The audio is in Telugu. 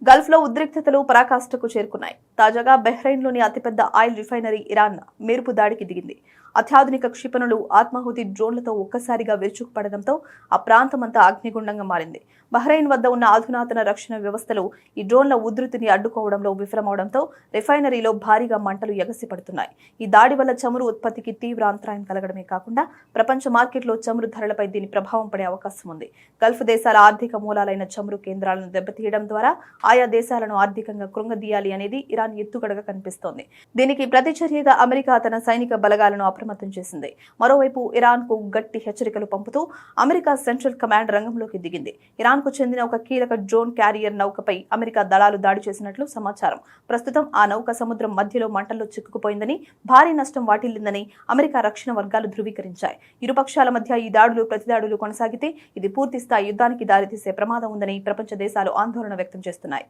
గల్ఫ్ లో ఉద్రిక్తతలు పరాకాష్ఠకు చేరుకున్నాయి. తాజాగా బహ్రెయిన్లోని అతిపెద్ద ఆయిల్ రిఫైనరీ ఇరాన్ మెరుపు దాడికి దిగింది. అత్యాధునిక క్షిపణులు, ఆత్మాహుతి డ్రోన్లతో ఒక్కసారిగా విరుచుకుపడడంతో ఆ ప్రాంతమంతా అగ్నిగుండంగా మారింది. బహ్రెయిన్ వద్ద ఉన్న అధునాతన రక్షణ వ్యవస్థలు ఈ డ్రోన్ల ఉధృతిని అడ్డుకోవడంలో విఫలమవడంతో రిఫైనరీలో భారీగా మంటలు ఎగసిపడుతున్నాయి. ఈ దాడి వల్ల చమురు ఉత్పత్తికి తీవ్ర అంతరాయం కలగడమే కాకుండా ప్రపంచ మార్కెట్లో చమురు ధరలపై దీని ప్రభావం పడే అవకాశం ఉంది. గల్ఫ్ దేశాల ఆర్థిక మూలాలైన చమురు కేంద్రాలను దెబ్బతీయడం ద్వారా ఆయా దేశాలను ఆర్థికంగా కృంగదీయాలి అనేది ఇరాన్ ఎత్తుగడగా కనిపిస్తోంది. దీనికి ప్రతిచర్యగా అమెరికా తన సైనిక బలగాలను అప్రమత్తం చేసింది. మరోవైపు ఇరాన్ కు గట్టి హెచ్చరికలు పంపుతూ అమెరికా సెంట్రల్ కమాండ్ రంగంలోకి దిగింది. ఇరాన్ కు చెందిన ఒక కీలక డ్రోన్ క్యారియర్ నౌకపై అమెరికా దళాలు దాడి చేసినట్లు సమాచారం. ప్రస్తుతం ఆ నౌక సముద్రం మధ్యలో మంటల్లో చిక్కుకుపోయిందని, భారీ నష్టం వాటిల్లిందని అమెరికా రక్షణ వర్గాలు ధృవీకరించాయి. ఇరుపక్షాల మధ్య ఈ దాడులు ప్రతిదాడులు కొనసాగితే ఇది పూర్తి స్థాయి యుద్ధానికి దారితీసే ప్రమాదం ఉందని ప్రపంచ దేశాలు ఆందోళన వ్యక్తం చేస్తున్నాయి.